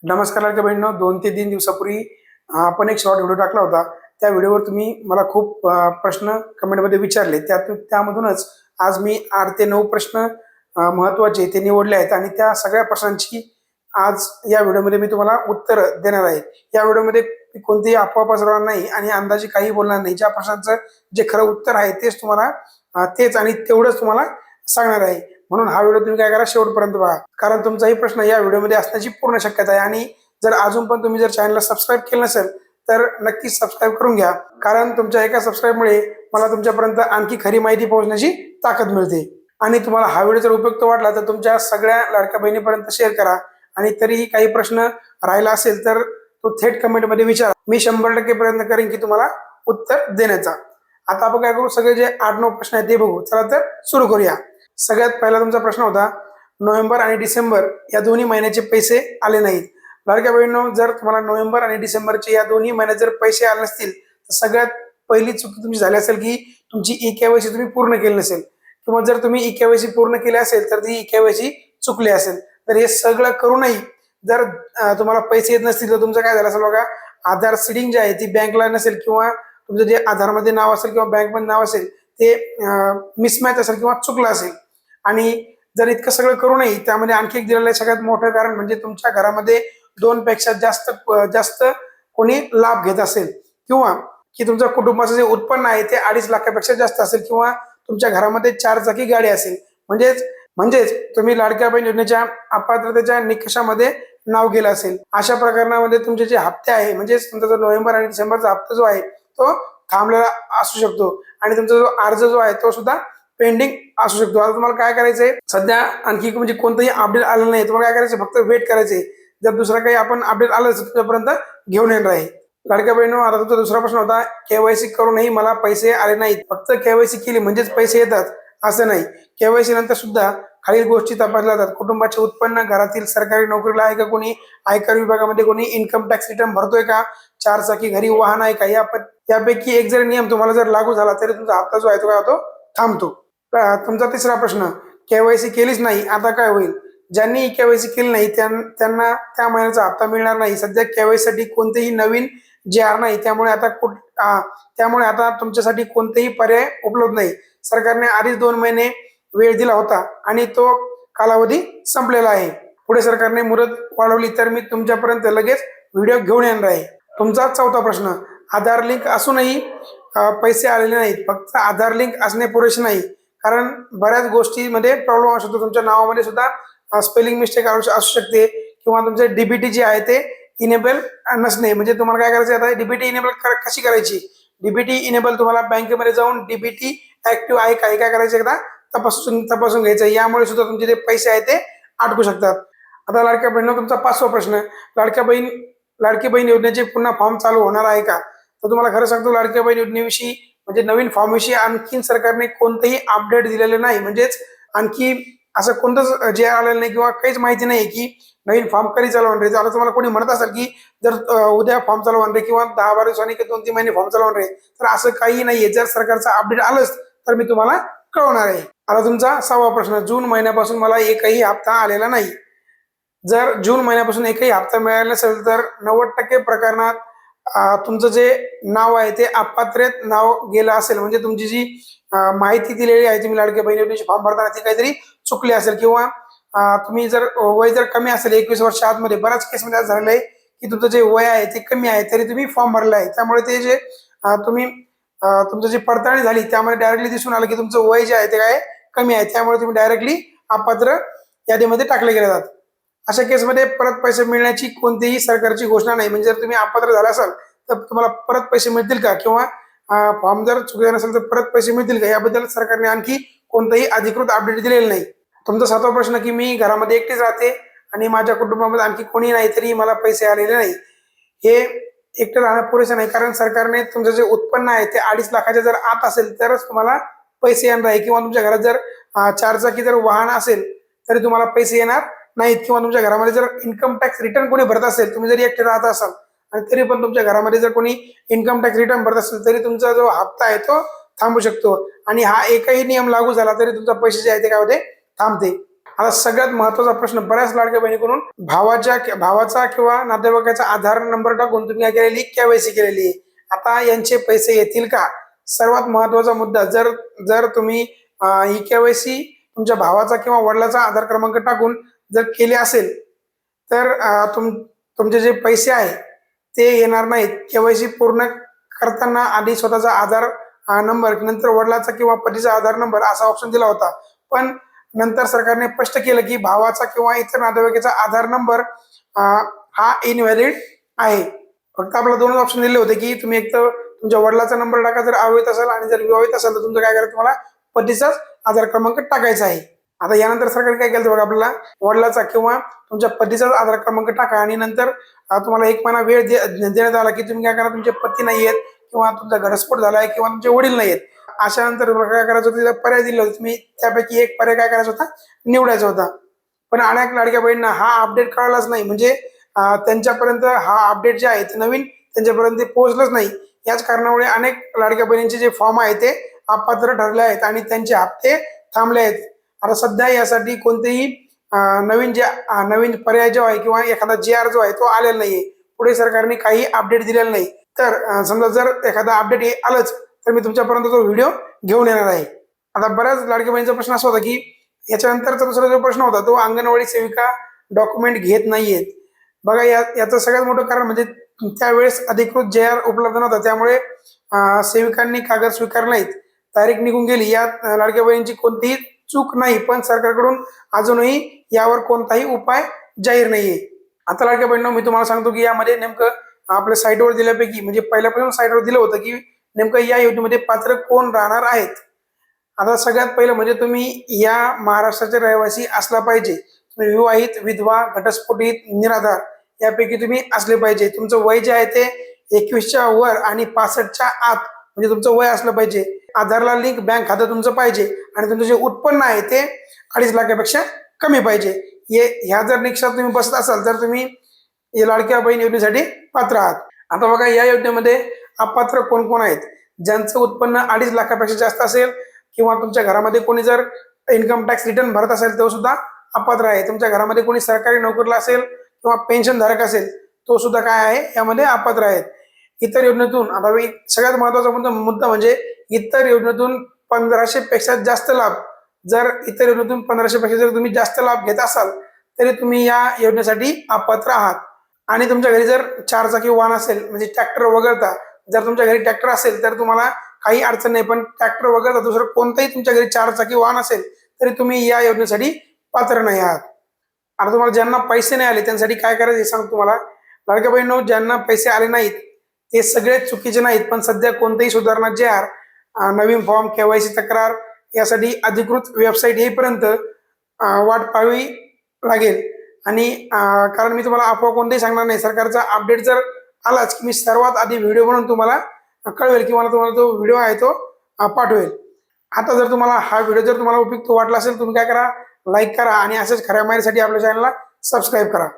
नमस्कार लाडक्या बहिणींनो, 2 ते 3 दिवसापूर्वी आपण एक शॉर्ट व्हिडिओ टाकला होता. त्या व्हिडिओवर तुम्ही मला खूप प्रश्न कमेंटमध्ये विचारले. त्यामधूनच आज मी 8 ते 9 प्रश्न महत्त्वाचे ते निवडले आहेत आणि त्या सगळ्या प्रश्नांची आज या व्हिडिओमध्ये मी तुम्हाला उत्तर देणार आहे. या व्हिडिओमध्ये मी कोणतीही अफवा पसरवणार नाही आणि अंदाजे काही बोलणार नाही. ज्या प्रश्नांचं जे खरं उत्तर आहे तेच तुम्हाला तेच आणि तेवढंच तुम्हाला सांगणार आहे. म्हणून हा व्हिडिओ तुम्ही काय करा, शेवटपर्यंत बघा, कारण तुमचाही प्रश्न या व्हिडिओमध्ये असण्याची पूर्ण शक्यता आहे. आणि जर अजून पण तुम्ही चॅनलला सबस्क्राईब केलं नसेल तर नक्कीच सबस्क्राईब करून घ्या, कारण तुमच्या एका सबस्क्राईबमुळे मला तुमच्यापर्यंत आणखी खरी माहिती पोहोचण्याची ताकद मिळते. आणि तुम्हाला हा व्हिडिओ जर उपयुक्त वाटला तर तुमच्या सगळ्या लाडक्या बहिणीपर्यंत शेअर करा. आणि तरीही काही प्रश्न राहिला असेल तर तो थेट कमेंटमध्ये विचारा. मी 100% प्रयत्न करेन की तुम्हाला उत्तर देण्याचा. आता आपण काय करू, सगळे जे 8-9 प्रश्न आहेत ते बघू. चला तर सुरू करूया. सगळ्यात पहिला तुमचा प्रश्न होता, नोव्हेंबर आणि डिसेंबर या दोन्ही महिन्याचे पैसे आले नाहीत. लाडक्या बहिणींनो, जर तुम्हाला नोव्हेंबर आणि डिसेंबरचे या दोन्ही महिन्यात जर पैसे आले नसतील तर सगळ्यात पहिली चुकी तुमची झाली असेल की तुमची ई-केवायसी तुम्ही पूर्ण केली नसेल, किंवा जर तुम्ही ई-केवायसी पूर्ण केली असेल तर ती ई-केवायसी चुकली असेल. तर हे सगळं करूनही जर तुम्हाला पैसे येत नसतील तर तुमचं काय झालं असेल बघा, आधार सीडिंग जी आहे ती बँकला नसेल, किंवा तुमचं जे आधारमध्ये नाव असेल किंवा बँकमध्ये नाव असेल ते मिसमॅच असेल किंवा चुकलं असेल. आणि जर इतकं सगळं करूनही त्यामध्ये आणखी एक दिलेलं सगळ्यात मोठं कारण म्हणजे तुमच्या घरामध्ये 2 पेक्षा जास्त कोणी लाभ घेत असेल, किंवा की तुमच्या कुटुंबाचं जे उत्पन्न आहे ते 2.5 लाखापेक्षा जास्त असेल, किंवा तुमच्या घरामध्ये 4 चाकी गाडी असेल. म्हणजेच तुम्ही लाडक्या बहीण योजनेच्या अपात्रतेच्या निकषामध्ये नाव गेलं असेल. अशा प्रकरणामध्ये तुमचे जे हप्ते आहे, म्हणजे तुमचा जो नोव्हेंबर आणि डिसेंबरचा हप्ता जो आहे तो थांबलेला असू शकतो आणि तुमचा जो अर्ज जो आहे तो सुद्धा पेंडिंग असू शकतो. आता तुम्हाला काय करायचंय, सध्या आणखी म्हणजे कोणतंही अपडेट आलं नाही, तुम्हाला काय करायचं, फक्त वेट करायचंय. जर दुसरा काही आपण अपडेट आलं तर तुमच्यापर्यंत घेऊन येणार आहे. लाडक्या बहिणींनो, आता तुमचा दुसरा प्रश्न होता, केवायसी करूनही मला पैसे आले नाहीत. फक्त केवायसी केली म्हणजेच पैसे येतात असं नाही. केवायसी नंतर सुद्धा खालील गोष्टी तपासल्या जातात. कुटुंबाचे उत्पन्न, घरातील सरकारी नोकरीला आहे का कोणी, आयकर विभागामध्ये कोणी इन्कम टॅक्स रिटर्न भरतोय का, 4 चाकी घरी वाहन आहे का. यापैकी एक जरी नियम तुम्हाला जर लागू झाला तरी तुमचा हप्ता जो आहे तो काय होतो, थांबतो. तुमचा तिसरा प्रश्न, केवायसी केलीच नाही आता काय होईल. ज्यांनी केवायसी केली नाही त्यांना त्या महिन्याचा हप्ता मिळणार नाही. सध्या केवायसी साठी कोणतेही नवीन JR नाही, त्यामुळे आता तुमच्यासाठी कोणतेही पर्याय उपलब्ध नाही. सरकारने आधीच 2 महिने वेळ दिला होता आणि तो कालावधी संपलेला आहे. पुढे सरकारने मुदत वाढवली तर मी तुमच्यापर्यंत लगेच व्हिडिओ घेऊन येणार आहे. तुमचा चौथा प्रश्न, आधार लिंक असूनही पैसे आलेले नाहीत. फक्त आधार लिंक असणे पुरेसे नाही, कारण बऱ्याच गोष्टीमध्ये प्रॉब्लेम असू शकतो. तुमच्या नावामध्ये सुद्धा स्पेलिंग मिस्टेक असू शकते, किंवा तुमचे डीबीटी जे आहे ते इनेबल नसणे. म्हणजे तुम्हाला काय करायचं, आता डीबीटी इनेबल कशी करायची. डीबीटी इनेबल तुम्हाला बँकेमध्ये जाऊन डीबीटी ऍक्टिव्ह आहे का, काय करायचं, एकदा तपासून घ्यायचं. यामुळे सुद्धा तुमचे जे पैसे आहेत ते अटकू शकतात. आता लाडक्या बहिणींनो, तुमचा 5वा प्रश्न, लाडकी बहीण योजनेचे पुन्हा फॉर्म चालू होणार आहे का. तर तुम्हाला खरं सांगतो, लाडक्या बहीण योजनेविषयी म्हणजे नवीन फॉर्म विषयी आणखी सरकारने कोणतेही अपडेट दिलेले नाही. म्हणजेच आणखी असं कोणतंच जे आलेलं नाही, किंवा काहीच माहिती नाही की नवीन फॉर्म कधी चालू होणार आहे. आता तुम्हाला कोणी म्हणत असेल की जर उद्या फॉर्म चालू होणार आहे, किंवा 10-12 दिवसांनी किंवा 2-3 महिने फॉर्म चालू होणार आहे, तर असं काही नाहीये. जर सरकारचा अपडेट आलंच तर मी तुम्हाला कळवणार आहे. आता तुमचा 6वा प्रश्न, जून महिन्यापासून मला एकही हप्ता आलेला नाही. जर जून महिन्यापासून एकही हप्ता मिळाला नसेल तर 90% प्रकरणात तुमचं जे नाव आहे ते अपात्रेत नाव गेलं असेल. म्हणजे तुमची जी माहिती दिलेली आहे, तुम्ही लाडक्या बहीण योजनेची फॉर्म भरताना ती काहीतरी चुकली असेल, किंवा तुम्ही जर वय जर कमी असेल 21 वर्ष आतमध्ये, बऱ्याच केसमध्ये असं झालेलं आहे की तुमचं जे वय आहे ते कमी आहे तरी तुम्ही फॉर्म भरला आहे. त्यामुळे ते जे तुमचं जी पडताळणी झाली त्यामध्ये डायरेक्टली दिसून आलं की तुमचं वय जे आहे ते काय कमी आहे, त्यामुळे तुम्ही डायरेक्टली अपात्र यादीमध्ये टाकले गेले जातात. अशा केसमध्ये परत पैसे मिळण्याची कोणतीही सरकारची घोषणा नाही. म्हणजे जर तुम्ही अपात्र झाला असाल तर तुम्हाला परत पैसे मिळतील का, किंवा फॉर्म जर चुकला नसेल तर परत पैसे मिळतील का, याबद्दल सरकारने आणखी कोणताही अधिकृत अपडेट दिलेलं नाही. तुमचा 7वा प्रश्न, की मी घरामध्ये एकटीच राहते आणि माझ्या कुटुंबामध्ये आणखी कोणी नाही तरी मला पैसे आलेले नाही. हे एकटं राहणं पुरेसं नाही, कारण सरकारने तुमचं जे उत्पन्न आहे ते 2.5 लाखाच्या जर आत असेल तरच तुम्हाला पैसे येणार आहे, किंवा तुमच्या घरात जर 4 चाकी जर वाहन असेल तरी तुम्हाला पैसे येणार नाहीत, किंवा तुमच्या घरामध्ये जर इन्कम टॅक्स रिटर्न कोणी भरत असेल, तुम्ही जरी एकटे राहत असाल आणि तरी पण तुमच्या घरामध्ये जर कोणी इन्कम टॅक्स रिटर्न भरत असेल तरी तुमचा जो हप्ता आहे तो थांबू शकतो. आणि हा एकही नियम लागू झाला तरी तुमचा पैसे जे आहे ते काय होते, थांबते. आता सगळ्यात महत्वाचा प्रश्न बऱ्याच लाडक्या बहिणीकडून, भावाचा किंवा नातेवाईकाचा आधार नंबर टाकून तुम्ही काय केलेली, केवायसी केलेली आहे. आता यांचे पैसे येतील का? सर्वात महत्वाचा मुद्दा, जर जर तुम्ही ही केवायसी तुमच्या भावाचा किंवा वडिलाचा आधार क्रमांक टाकून जर केली असेल तर तुमचे जे पैसे आहे ते येणार नाहीत. केवायसी पूर्ण करताना आधी स्वतःचा आधार नंबर, नंतर वडिलाचा किंवा पतीचा आधार नंबर असा ऑप्शन दिला होता, पण नंतर सरकारने स्पष्ट केलं की भावाचा किंवा इतर नातेवाईकाचा आधार नंबर हा इनव्हॅलिड आहे. फक्त आपल्याला दोनच ऑप्शन दिले होते की तुम्ही एक तर तुमच्या वडिलाचा नंबर टाका जर अविवाहित असाल, आणि जर विवाहित असाल तर तुमचं काय करायचं, तुम्हाला पतीचाच आधार क्रमांक टाकायचा आहे. आता यानंतर सरकार काय केलं बघा, आपल्याला वडिलाचा किंवा तुमच्या पतीचाच आधार क्रमांक टाका, आणि नंतर तुम्हाला 1 महिना वेळ देण्यात आला की तुम्ही काय करा, तुमचे पती नाही आहेत किंवा तुमचा घटस्फोट झालाय किंवा तुमचे वडील नाही आहेत, अशा नंतर काय करायचं होतं, पर्याय दिले होते. तुम्ही त्यापैकी एक पर्याय काय करायचा होता, निवडायचा होता. पण अनेक लाडक्या बहिणींना हा अपडेट कळालाच नाही, म्हणजे त्यांच्यापर्यंत हा अपडेट जे आहे ते नवीन त्यांच्यापर्यंत पोहोचलंच नाही. याच कारणामुळे अनेक लाडक्या बहिणींचे जे फॉर्म आहे ते अपात्र ठरले आहेत आणि त्यांचे हप्ते थांबले आहेत. आता सध्या यासाठी कोणतेही नवीन पर्याय जो आहे किंवा एखादा JR जो आहे तो आलेला नाहीये. पुढे सरकारने काही अपडेट दिलेला नाही. तर समजा जर एखादा अपडेट आलंच तर मी तुमच्यापर्यंत तो व्हिडिओ घेऊन येणार आहे. आता बऱ्याच लाडक्या बहिणीचा प्रश्न असा होता की याच्यानंतरचा दुसरा जो प्रश्न होता तो अंगणवाडी सेविका डॉक्युमेंट घेत नाहीयेत. बघा याचं सगळ्यात मोठं कारण म्हणजे त्यावेळेस अधिकृत JR उपलब्ध नव्हता, त्यामुळे सेविकांनी कागद स्वीकार नाहीत. तारीख निघून गेली. यात लाडक्या बहिणींची कोणतीही चूक नाही, पण सरकारकडून अजूनही यावर कोणताही उपाय जाहीर नाहीये. आता लाडक्या बहिणींनो, मी तुम्हाला सांगतो की यामध्ये नेमकं आपल्या साईटवर दिल्यापैकी, म्हणजे पहिल्यापासून साईटवर दिलं होतं की नेमकं या योजनेमध्ये पात्र कोण राहणार आहेत. आता सगळ्यात पहिलं म्हणजे तुम्ही या महाराष्ट्राचे रहिवासी असला पाहिजे. तुम्ही विवाहित, विधवा, घटस्फोटित, निराधार यापैकी तुम्ही असले पाहिजे. तुमचं वय जे आहे ते 21च्या वर आणि 65च्या आत म्हणजे तुमचं वय असलं पाहिजे. आधारला लिंक बँक खातं तुमचं पाहिजे आणि तुमचं जे उत्पन्न आहे ते 2.5 लाखापेक्षा कमी पाहिजे. ह्या जर निकषात तुम्ही बसत असाल तर तुम्ही या लाडक्या बहीण योजनेसाठी पात्र आहात. आता बघा, या योजनेमध्ये अपात्र कोण कोण आहेत. ज्यांचं उत्पन्न 2.5 लाखापेक्षा जास्त असेल किंवा तुमच्या घरामध्ये कोणी जर इन्कम टॅक्स रिटर्न भरत असेल तो सुद्धा अपात्र आहे. तुमच्या घरामध्ये कोणी सरकारी नोकरीला असेल किंवा पेन्शन धारक असेल तो सुद्धा काय आहे, यामध्ये अपात्र आहेत. इतर योजनेतून, आता सगळ्यात महत्वाचा मुद्दा म्हणजे इतर योजनेतून 1500 पेक्षा जास्त लाभ, जर इतर योजनेतून 1500 पेक्षा जर तुम्ही जास्त लाभ घेत असाल तरी तुम्ही या योजनेसाठी अपात्र आहात. आणि तुमच्या घरी जर 4 चाकी वाहन असेल, म्हणजे ट्रॅक्टर वगळता, जर तुमच्या घरी ट्रॅक्टर असेल तर तुम्हाला काही अडचण नाही, पण ट्रॅक्टर वगळता दुसरं कोणतंही तुमच्या घरी 4 चाकी वाहन असेल तरी तुम्ही या योजनेसाठी पात्र नाही आहात. आता तुम्हाला ज्यांना पैसे नाही आले त्यांसाठी काय करायचं हे सांगतो तुम्हाला. लाडक्या बहिणींनो, ज्यांना पैसे आले नाहीत ते सगळे चुकीचे नाहीत, पण सध्या कोणतेही सुधारणा JR, नवीन फॉर्म, KYC तक्रार यासाठी अधिकृत वेबसाईट येईपर्यंत वाट पाहावी लागेल. आणि कारण मी तुम्हाला अफवा कोणतेही सांगणार नाही. सरकारचा अपडेट जर आलाच की मी सर्वात आधी व्हिडिओ बनवून तुम्हाला कळवेल किंवा तुम्हाला तो व्हिडिओ आहे तो पाठवेल. आता जर तुम्हाला हा व्हिडिओ जर तुम्हाला उपयुक्त वाटला असेल तुम्ही काय करा, लाईक करा आणि असेच खऱ्या माहितीसाठी आपल्या चॅनलला सबस्क्राईब करा.